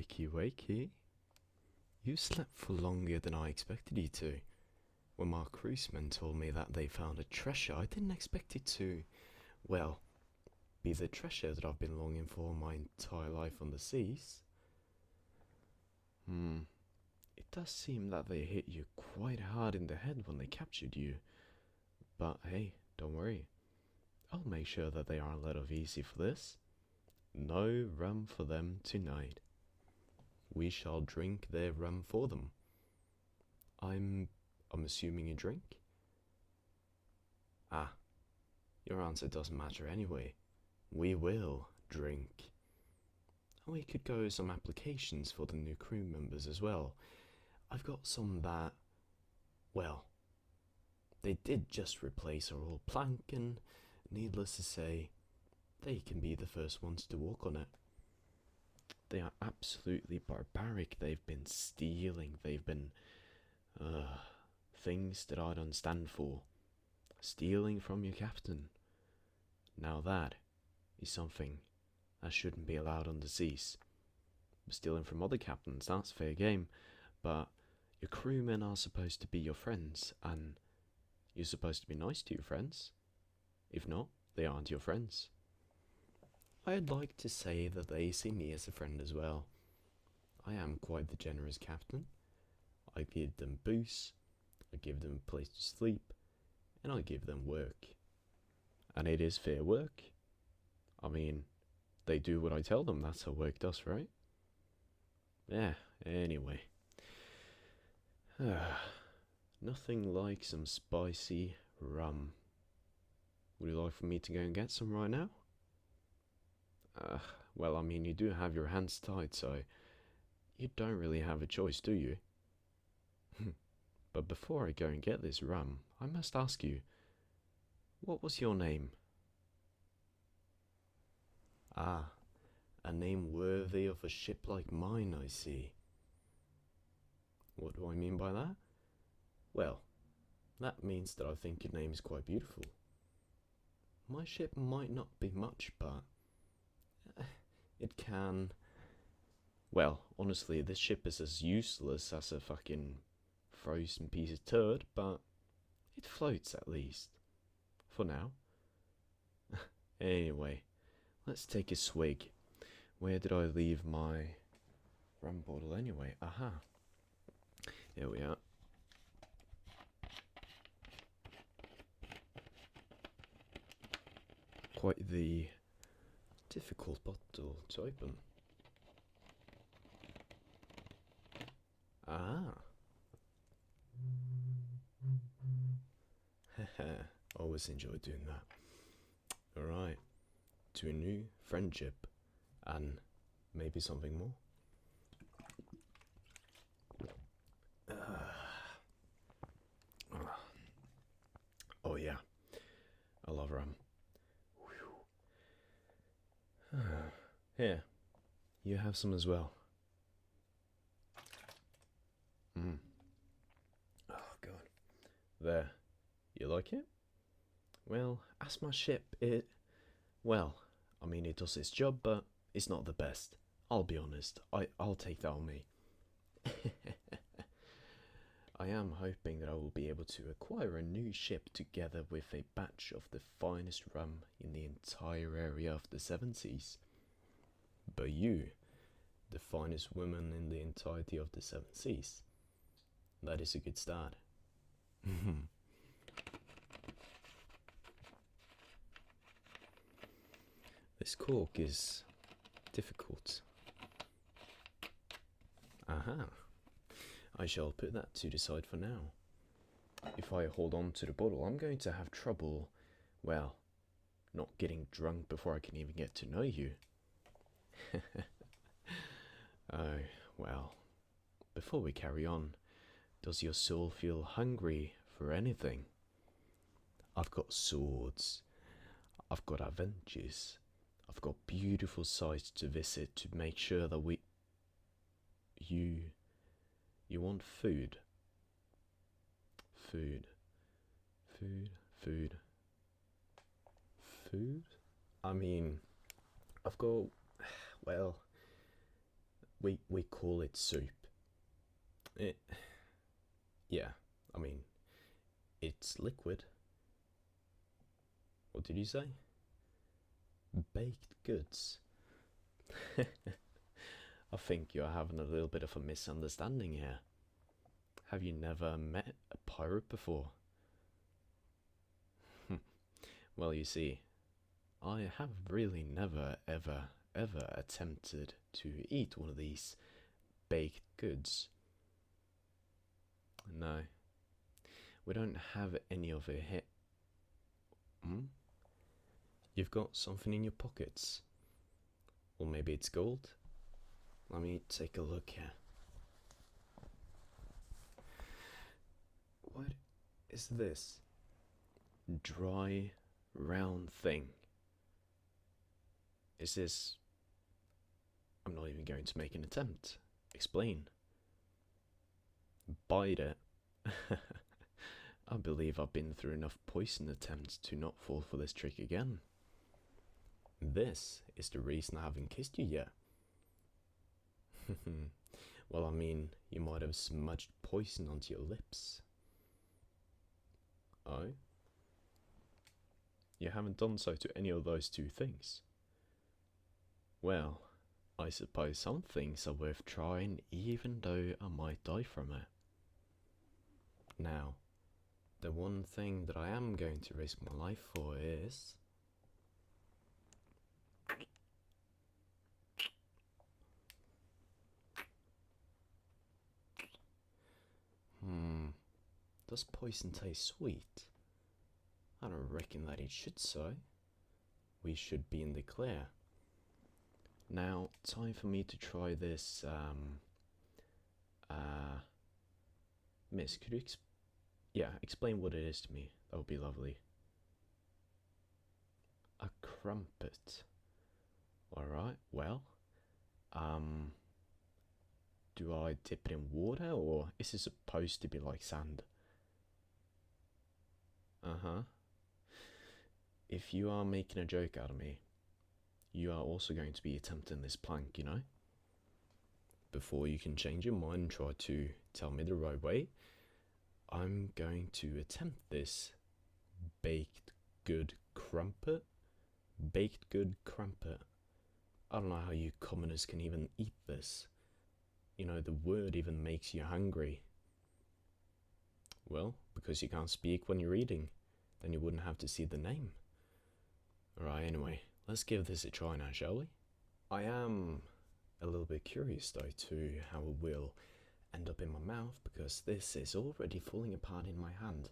Wakey, wakey. You slept for longer than I expected you to. When my cruisemen told me that they found a treasure, I didn't expect it to, well, be the treasure that I've been longing for my entire life on the seas. It does seem that they hit you quite hard in the head when they captured you. But hey, don't worry. I'll make sure that they aren't let off easy for this. No rum for them tonight. We shall drink their rum for them. I'm assuming you drink? Ah, your answer doesn't matter anyway. We will drink. And we could go some applications for the new crew members as well. I've got some that, well, they did just replace our old plank, and needless to say, they can be the first ones to walk on it. They are absolutely barbaric. They've been stealing. They've been things that I don't stand for. Stealing from your captain. Now that is something that shouldn't be allowed on the seas. Stealing from other captains, that's fair game, but your crewmen are supposed to be your friends, and you're supposed to be nice to your friends. If not, they aren't your friends. I'd like to say that they see me as a friend as well. I am quite the generous captain. I give them booze, I give them a place to sleep, and I give them work. And it is fair work. I mean, they do what I tell them, that's how work does, right? Yeah, anyway. Nothing like some spicy rum. Would you like for me to go and get some right now? Well, I mean, you do have your hands tied, so you don't really have a choice, do you? But before I go and get this rum, I must ask you, what was your name? Ah, a name worthy of a ship like mine, I see. What do I mean by that? Well, that means that I think your name is quite beautiful. My ship might not be much, but it can. Well, honestly, this ship is as useless as a fucking frozen piece of turd, but it floats at least. For now. Anyway, let's take a swig. Where did I leave my rum bottle anyway? Aha. Here we are. Quite the difficult bottle to open. Ah. Always enjoy doing that. Alright. To a new friendship. And maybe something more. Oh yeah. I love rum. Here. You have some as well. Oh god. There. You like it? Well, as my ship, well, I mean, it does its job, but it's not the best. I'll be honest. I'll take that on me. I am hoping that I will be able to acquire a new ship together with a batch of the finest rum in the entire area of the Seven Seas. But you, the finest woman in the entirety of the Seven Seas, that is a good start. This cork is difficult. Aha. I shall put that to the side for now. If I hold on to the bottle, I'm going to have trouble, well, not getting drunk before I can even get to know you. Oh, well, before we carry on, does your soul feel hungry for anything? I've got swords, I've got adventures, I've got beautiful sights to visit to make sure that you want food. Food. I mean, I've got, well, We call it soup. It, yeah, I mean, it's liquid. What did you say? Baked goods. I think you're having a little bit of a misunderstanding here. Have you never met a pirate before? Well, you see, I have really never, ever attempted to eat one of these baked goods. No, we don't have any of it here. Hmm? You've got something in your pockets. Or maybe it's gold? Let me take a look here. What is this? Dry, round thing. Is this... I'm not even going to make an attempt. Explain. Bite it. I believe I've been through enough poison attempts to not fall for this trick again. This is the reason I haven't kissed you yet. Well, I mean, you might have smudged poison onto your lips. Oh? You haven't done so to any of those two things? Well, I suppose some things are worth trying even though I might die from it. Now, the one thing that I am going to risk my life for is... Does poison taste sweet? I don't reckon that it should so. We should be in the clear. Now, time for me to try this, Miss, could you explain what it is to me? That would be lovely. A crumpet. Alright, well, do I dip it in water, or is it supposed to be like sand? Uh-huh. If you are making a joke out of me, you are also going to be attempting this plank, you know? Before you can change your mind and try to tell me the right way, I'm going to attempt this baked good crumpet. Baked good crumpet. I don't know how you commoners can even eat this. You know, the word even makes you hungry. Well, because you can't speak when you're eating, then you wouldn't have to see the name. Alright, anyway, let's give this a try now, shall we? I am a little bit curious though to how it will end up in my mouth, because this is already falling apart in my hand.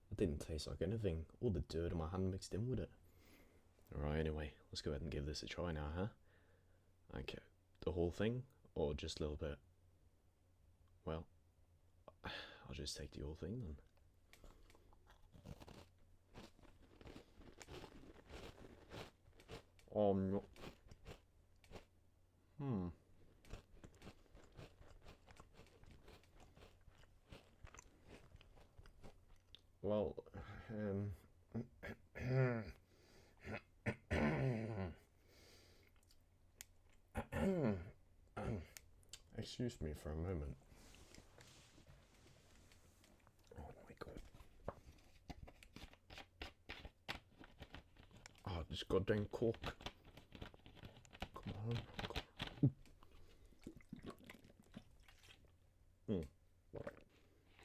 It didn't taste like anything, all the dirt in my hand mixed in with it. Alright, anyway, let's go ahead and give this a try now, huh? Okay, the whole thing, or just a little bit? Well, I'll just take the whole thing then. Well, excuse me for a moment. Oh my god. Oh, this goddamn cork. Come on.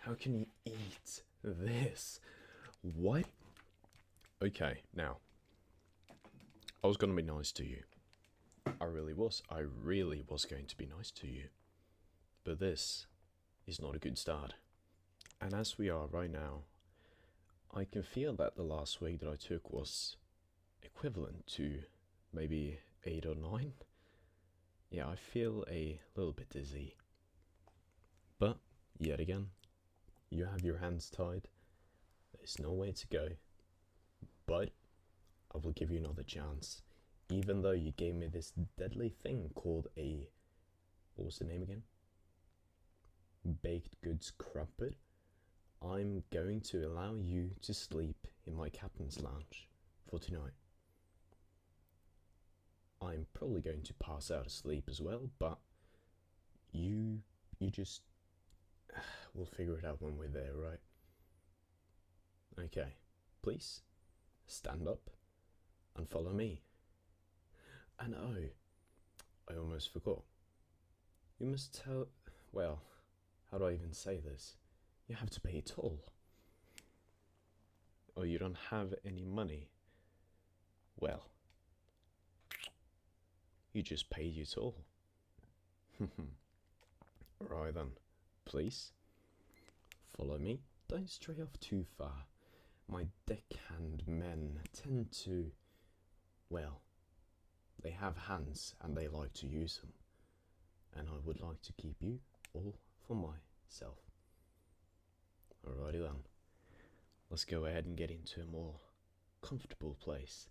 How can you eat this? What? Okay, now, I was gonna be nice to you. I really was going to be nice to you. But this is not a good start. And as we are right now, I can feel that the last swig that I took was equivalent to maybe 8 or 9. Yeah, I feel a little bit dizzy. But, yet again, you have your hands tied. There's no way to go. But, I will give you another chance. Even though you gave me this deadly thing called a... what was the name again? Baked goods crumpet. I'm going to allow you to sleep in my captain's lounge for tonight. I'm probably going to pass out asleep as well, but you just we'll figure it out when we're there, right? Okay, please stand up and follow me. And oh, I almost forgot. You must tell. Well, how do I even say this? You have to pay toll. Oh, you don't have any money? Well, you just paid your toll. Right then, please follow me. Don't stray off too far. My deckhand men tend to, well, they have hands and they like to use them. And I would like to keep you all for myself. Alrighty then. Let's go ahead and get into a more comfortable place.